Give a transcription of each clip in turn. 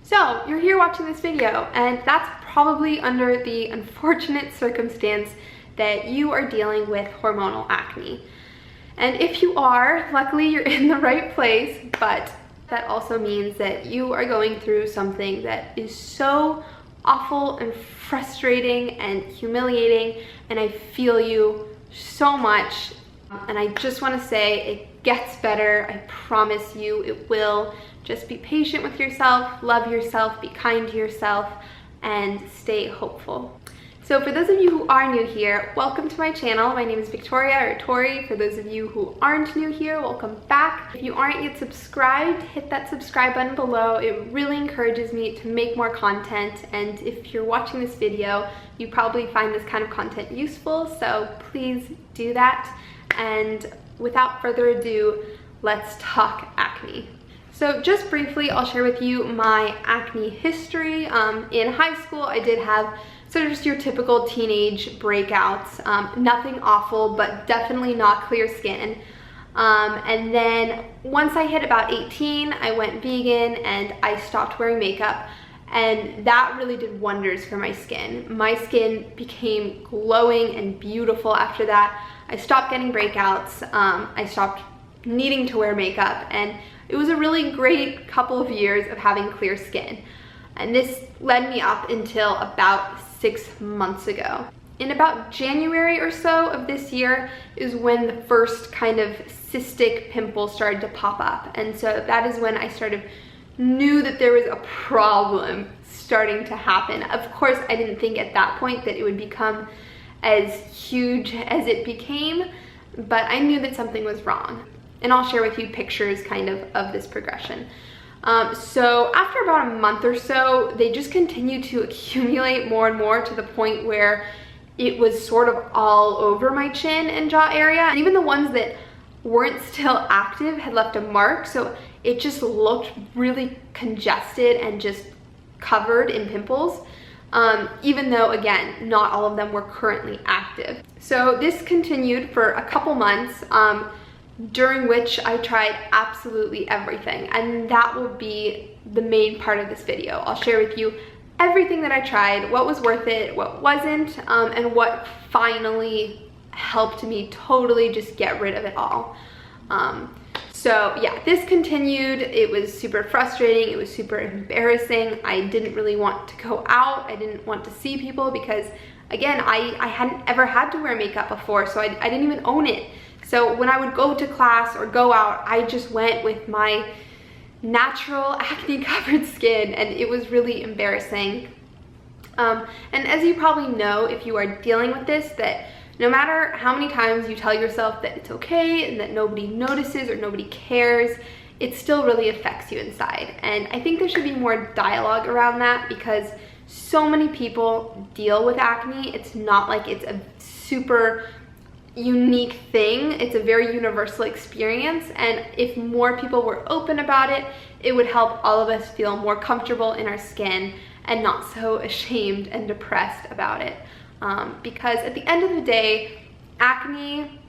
So you're here watching this video, and that's probably under the unfortunate circumstance that you are dealing with hormonal acne. And if you are, luckily you're in the right place, but that also means that you are going through something that is so awful and frustrating and humiliating, and I feel you so much. And I just want to say it gets better. I promise you it will. Just be patient with yourself, love yourself, be kind to yourself, and stay hopeful. So for those of you who are new here, welcome to my channel. My name is Victoria, or Tori. For those of you who aren't new here, welcome back. If you aren't yet subscribed, hit that subscribe button below. It really encourages me to make more content, and if you're watching this video, you probably find this kind of content useful, so please do that. And without further ado, let's talk acne. So just briefly, I'll share with you my acne history. In high school, I did have sort of just your typical teenage breakouts. Nothing awful, but definitely not clear skin. And then once I hit about 18, I went vegan and I stopped wearing makeup. And that really did wonders for my skin. My skin became glowing and beautiful after that. I stopped getting breakouts. I stopped needing to wear makeup, and it was a really great couple of years of having clear skin. And this led me up until about 6 months ago. In about January or so of this year is when the first kind of cystic pimples started to pop up. And so that is when I knew that there was a problem starting to happen. Of course, I didn't think at that point that it would become as huge as it became, but I knew that something was wrong. And I'll share with you pictures kind of this progression. So after about a month or so, they just continued to accumulate more and more to the point where it was sort of all over my chin and jaw area. And even the ones that weren't still active had left a mark, so it just looked really congested and just covered in pimples, even though, again, not all of them were currently active. So this continued for a couple months, during which I tried absolutely everything, and that will be the main part of this video. I'll share with you everything that I tried, what was worth it, what wasn't, and what finally helped me totally just get rid of it all. So yeah, this continued. It was super frustrating. It was super embarrassing. I didn't really want to go out. I didn't want to see people because, again, I hadn't ever had to wear makeup before, so I didn't even own it. So when I would go to class or go out, I just went with my natural acne covered skin, and it was really embarrassing. And as you probably know, if you are dealing with this, that no matter how many times you tell yourself that it's okay and that nobody notices or nobody cares, it still really affects you inside. And I think there should be more dialogue around that because so many people deal with acne. It's not like it's a super unique thing. It's a very universal experience, and if more people were open about it, it would help all of us feel more comfortable in our skin and not so ashamed and depressed about it. Because at the end of the day, acne,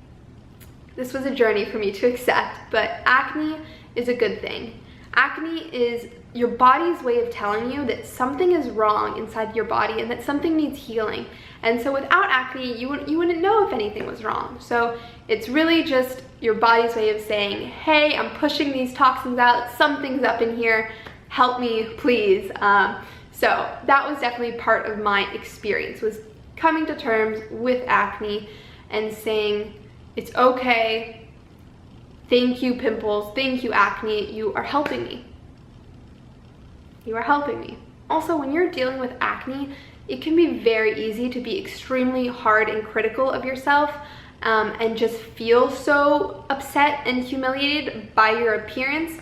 this was a journey for me to accept, but acne is a good thing. Acne is your body's way of telling you that something is wrong inside your body and that something needs healing. And so without acne, you wouldn't know if anything was wrong. So it's really just your body's way of saying, hey, I'm pushing these toxins out, something's up in here, help me, please. So that was definitely part of my experience, was coming to terms with acne and saying, it's okay, thank you pimples, thank you acne, you are helping me. You are helping me. Also, when you're dealing with acne, it can be very easy to be extremely hard and critical of yourself, and just feel so upset and humiliated by your appearance.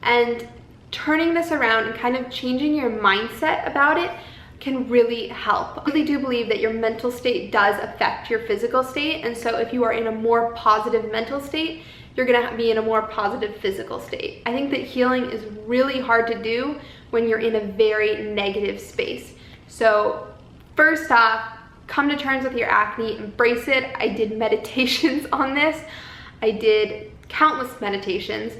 And turning this around and kind of changing your mindset about it can really help. I really do believe that your mental state does affect your physical state, and so if you are in a more positive mental state, you're gonna be in a more positive physical state. I think that healing is really hard to do when you're in a very negative space. So first off, come to terms with your acne, embrace it. I did meditations on this. I did countless meditations.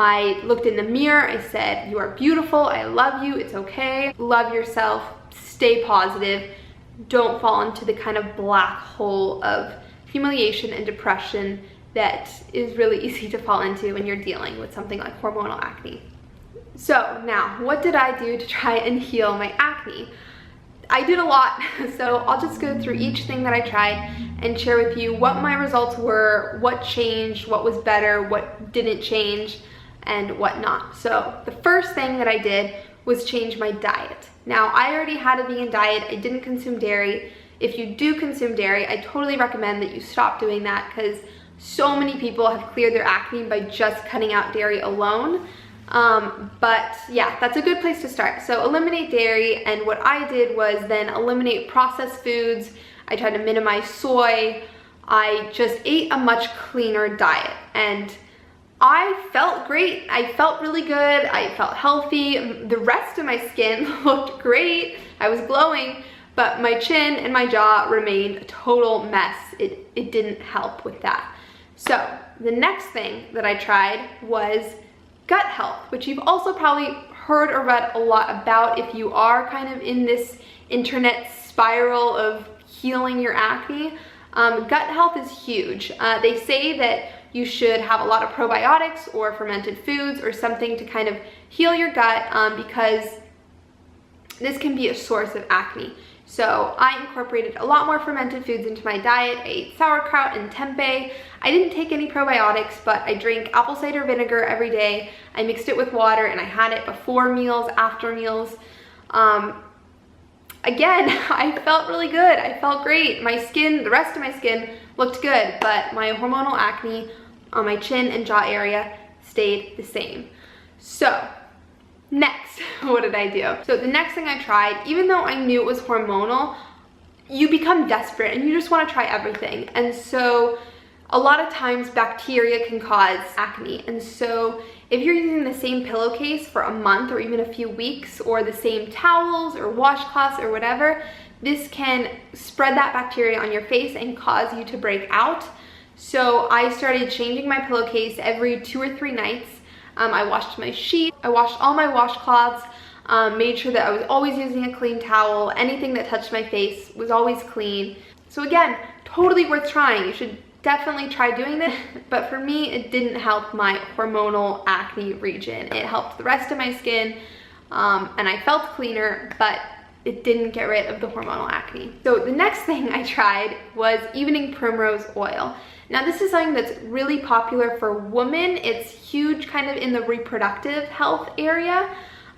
I looked in the mirror, I said, you are beautiful, I love you, it's okay, love yourself, stay positive, don't fall into the kind of black hole of humiliation and depression that is really easy to fall into when you're dealing with something like hormonal acne. So now, what did I do to try and heal my acne? I did a lot, so I'll just go through each thing that I tried and share with you what my results were, what changed, what was better, what didn't change, and what not. So the first thing that I did was change my diet. Now, I already had a vegan diet. I didn't consume dairy. If you do consume dairy, I totally recommend that you stop doing that because so many people have cleared their acne by just cutting out dairy alone. But yeah, that's a good place to start. So eliminate dairy, and what I did was then eliminate processed foods. I tried to minimize soy. I just ate a much cleaner diet, and I felt great. I felt really good. I felt healthy. The rest of my skin looked great. I was glowing, but my chin and my jaw remained a total mess. It didn't help with that. So the next thing that I tried was gut health, which you've also probably heard or read a lot about if you are kind of in this internet spiral of healing your acne. Gut health is huge. They say that you should have a lot of probiotics or fermented foods or something to kind of heal your gut because this can be a source of acne. So I incorporated a lot more fermented foods into my diet. I ate sauerkraut and tempeh. I didn't take any probiotics, but I drank apple cider vinegar every day. I mixed it with water and I had it before meals, after meals. Again, I felt really good. I felt great. My skin, the rest of my skin looked good, but my hormonal acne on my chin and jaw area stayed the same. So next, what did I do? So the next thing I tried, even though I knew it was hormonal, you become desperate and you just want to try everything. And so a lot of times bacteria can cause acne. And so if you're using the same pillowcase for a month or even a few weeks, or the same towels or washcloths or whatever, this can spread that bacteria on your face and cause you to break out. So I started changing my pillowcase every 2 or 3 nights. I washed my sheet, I washed all my washcloths, made sure that I was always using a clean towel. Anything that touched my face was always clean. So again, totally worth trying. You should definitely try doing this, but for me, it didn't help my hormonal acne region. It helped the rest of my skin, and I felt cleaner, but it didn't get rid of the hormonal acne. So the next thing I tried was evening primrose oil. Now this is something that's really popular for women. It's huge kind of in the reproductive health area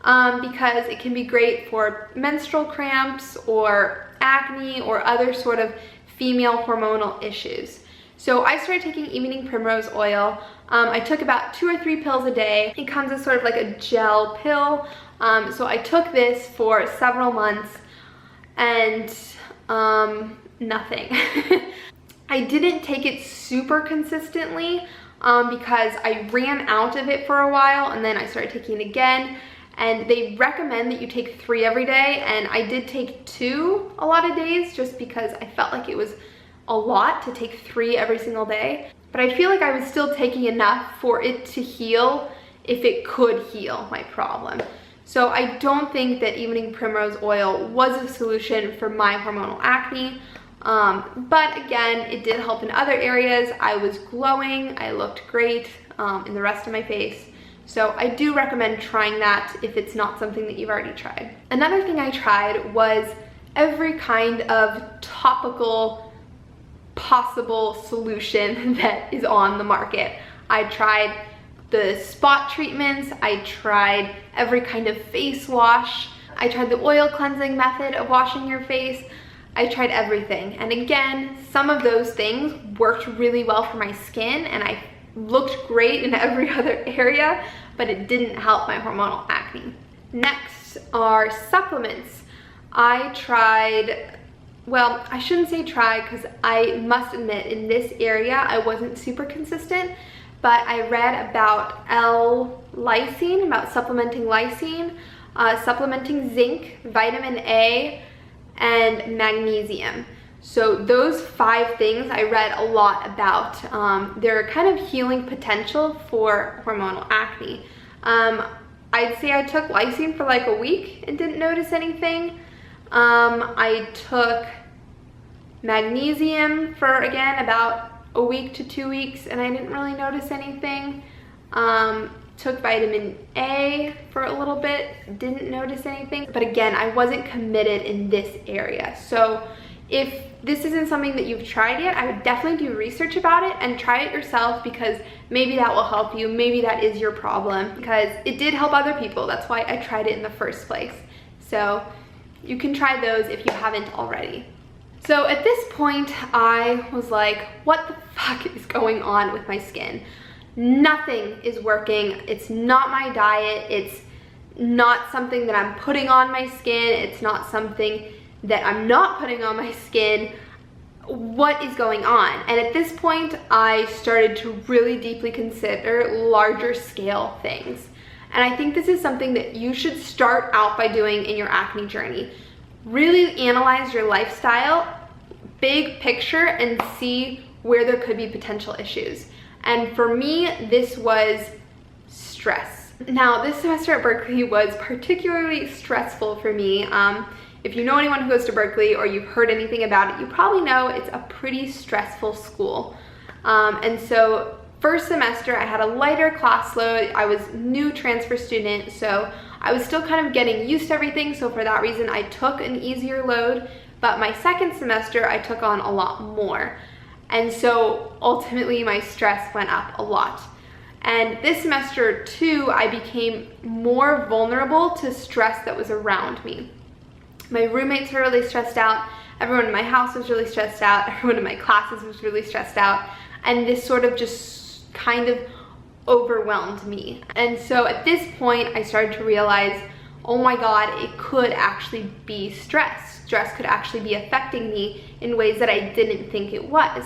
because it can be great for menstrual cramps or acne or other sort of female hormonal issues. So I started taking evening primrose oil. I took about 2 or 3 pills a day. It comes as sort of like a gel pill. So I took this for several months and nothing. I didn't take it super consistently because I ran out of it for a while and then I started taking it again. And they recommend that you take 3 every day, and I did take 2 a lot of days just because I felt like it was a lot to take 3 every single day. But I feel like I was still taking enough for it to heal if it could heal my problem. So I don't think that evening primrose oil was a solution for my hormonal acne. But again, it did help in other areas. I was glowing, I looked great in the rest of my face. So I do recommend trying that if it's not something that you've already tried. Another thing I tried was every kind of topical possible solution that is on the market. I tried the spot treatments, I tried every kind of face wash, I tried the oil cleansing method of washing your face. I tried everything, and again, some of those things worked really well for my skin and I looked great in every other area, but it didn't help my hormonal acne. Next are supplements. I tried, well, I shouldn't say try because I must admit in this area I wasn't super consistent, but I read about L-lysine, about supplementing lysine, supplementing zinc, vitamin A, and magnesium. So those 5 things I read a lot about. Their kind of healing potential for hormonal acne. I'd say I took lysine for like a week and didn't notice anything. I took magnesium for, again, about a week to 2 weeks, and I didn't really notice anything. Took vitamin A for a little bit, didn't notice anything. But again, I wasn't committed in this area. So if this isn't something that you've tried yet, I would definitely do research about it and try it yourself, because maybe that will help you. Maybe that is your problem, because it did help other people. That's why I tried it in the first place. So you can try those if you haven't already. So at this point, I was like, what the fuck is going on with my skin? Nothing is working. It's not my diet. It's not something that I'm putting on my skin. It's not something that I'm not putting on my skin. What is going on? And at this point, I started to really deeply consider larger scale things. And I think this is something that you should start out by doing in your acne journey. Really analyze your lifestyle, big picture, and see where there could be potential issues. And for me, this was stress. Now, this semester at Berkeley was particularly stressful for me. If you know anyone who goes to Berkeley or you've heard anything about it, you probably know it's a pretty stressful school. And so first semester, I had a lighter class load. I was new transfer student, so I was still kind of getting used to everything. So for that reason, I took an easier load. But my second semester, I took on a lot more. And so ultimately my stress went up a lot. And this semester too, I became more vulnerable to stress that was around me. My roommates were really stressed out. Everyone in my house was really stressed out. Everyone in my classes was really stressed out. And this sort of just kind of overwhelmed me. And so at this point, I started to realize, oh my God, it could actually be stress. Stress could actually be affecting me in ways that I didn't think it was.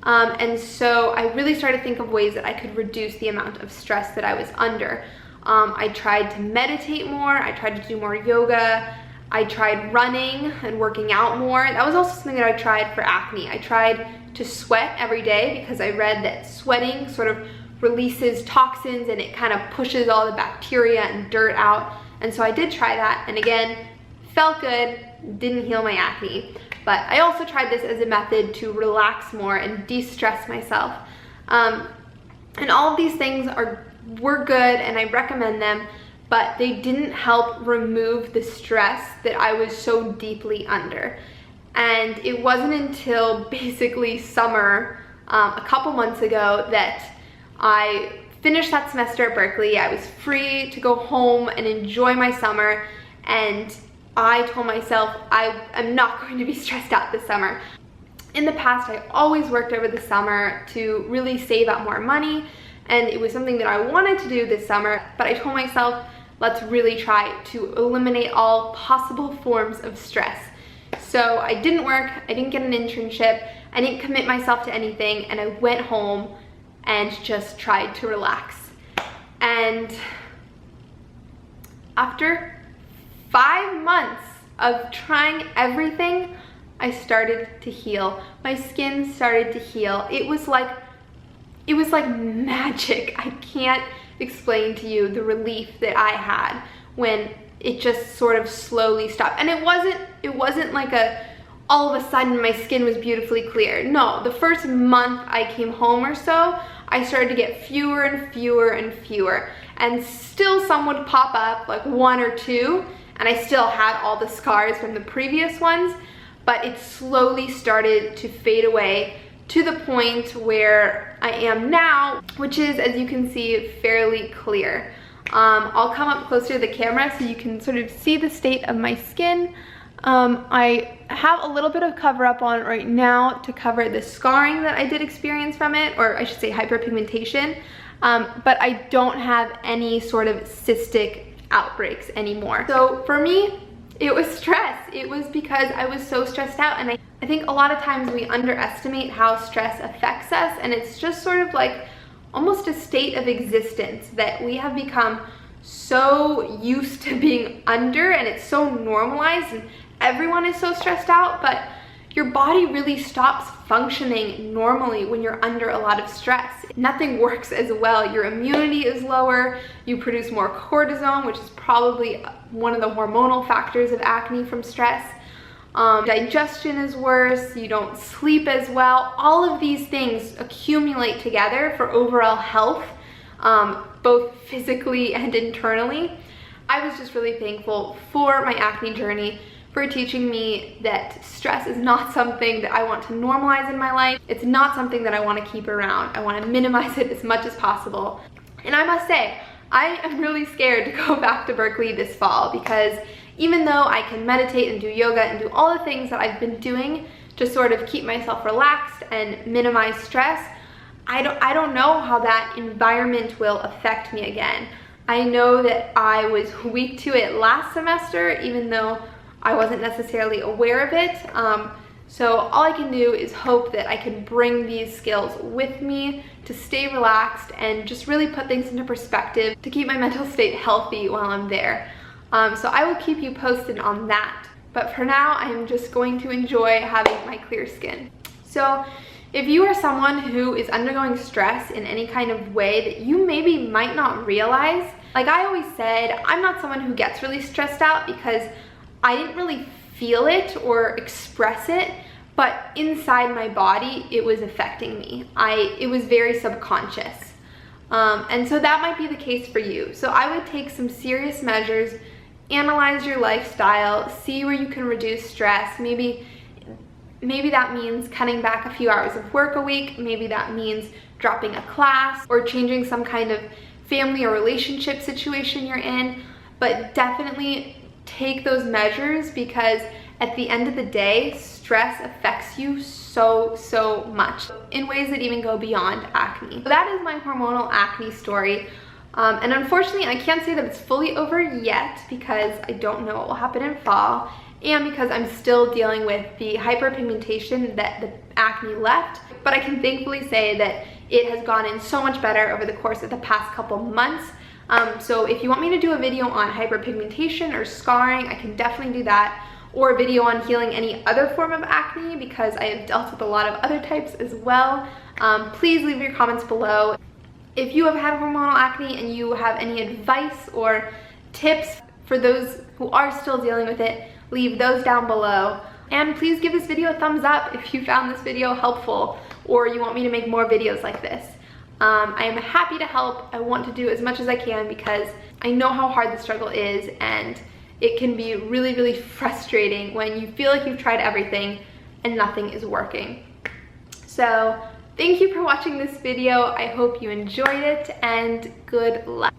And so I really started to think of ways that I could reduce the amount of stress that I was under. I tried to meditate more. I tried to do more yoga. I tried running and working out more. That was also something that I tried for acne. I tried to sweat every day because I read that sweating sort of releases toxins and it kind of pushes all the bacteria and dirt out. And so I did try that, and again, felt good, didn't heal my acne. But I also tried this as a method to relax more and de-stress myself. And all of these things were good and I recommend them, but they didn't help remove the stress that I was so deeply under. And it wasn't until basically summer, a couple months ago, that I finished that semester at Berkeley. I was free to go home and enjoy my summer, and I told myself I am not going to be stressed out this summer. In the past, I always worked over the summer to really save up more money, and it was something that I wanted to do this summer, but I told myself, let's really try to eliminate all possible forms of stress. So I didn't work, I didn't get an internship, I didn't commit myself to anything, and I went home and just tried to relax. And after 5 months of trying everything, I started to heal. My skin started to heal. It was like magic. I can't explain to you the relief that I had when it just sort of slowly stopped. And it wasn't like all of a sudden my skin was beautifully clear. No, the first month I came home or so, I started to get fewer and fewer and fewer. And still some would pop up, like 1 or 2, and I still had all the scars from the previous ones, but it slowly started to fade away to the point where I am now, which is, as you can see, fairly clear. I'll come up closer to the camera so you can sort of see the state of my skin. I have a little bit of cover up on right now to cover the scarring that I did experience from it, or I should say hyperpigmentation, but I don't have any sort of cystic outbreaks anymore. So for me, it was stress. It was because I was so stressed out, and I think a lot of times we underestimate how stress affects us, and it's just sort of like almost a state of existence that we have become so used to being under, and it's so normalized, and everyone is so stressed out, but your body really stops functioning normally when you're under a lot of stress. Nothing works as well. Your immunity is lower, you produce more cortisol, which is probably one of the hormonal factors of acne from stress. Digestion is worse, you don't sleep as well. All of these things accumulate together for overall health, both physically and internally. I was just really thankful for my acne journey, for teaching me that stress is not something that I want to normalize in my life. It's not something that I want to keep around. I want to minimize it as much as possible. And I must say, I am really scared to go back to Berkeley this fall, because even though I can meditate and do yoga and do all the things that I've been doing to sort of keep myself relaxed and minimize stress, I don't know how that environment will affect me again. I know that I was weak to it last semester, even though I wasn't necessarily aware of it. So all I can do is hope that I can bring these skills with me to stay relaxed and just really put things into perspective to keep my mental state healthy while I'm there. So I will keep you posted on that. But for now, I'm just going to enjoy having my clear skin. So if you are someone who is undergoing stress in any kind of way that you maybe might not realize, like I always said, I'm not someone who gets really stressed out because I didn't really feel it or express it, but inside my body, it was affecting me. It was very subconscious. And so that might be the case for you. So I would take some serious measures, analyze your lifestyle, see where you can reduce stress. Maybe that means cutting back a few hours of work a week. Maybe that means dropping a class or changing some kind of family or relationship situation you're in. But definitely take those measures, because at the end of the day, stress affects you so much in ways that even go beyond acne. So that is my hormonal acne story. And unfortunately, I can't say that it's fully over yet, because I don't know what will happen in fall, and because I'm still dealing with the hyperpigmentation that the acne left. But I can thankfully say that it has gotten so much better over the course of the past couple months. So if you want me to do a video on hyperpigmentation or scarring, I can definitely do that, or a video on healing any other form of acne, because I have dealt with a lot of other types as well. Please leave your comments below. If you have had hormonal acne and you have any advice or tips for those who are still dealing with it, leave those down below. And please give this video a thumbs up if you found this video helpful, or you want me to make more videos like this. I am happy to help. I want to do as much as I can, because I know how hard the struggle is, and it can be really frustrating when you feel like you've tried everything and nothing is working. So thank you for watching this video. I hope you enjoyed it, and good luck.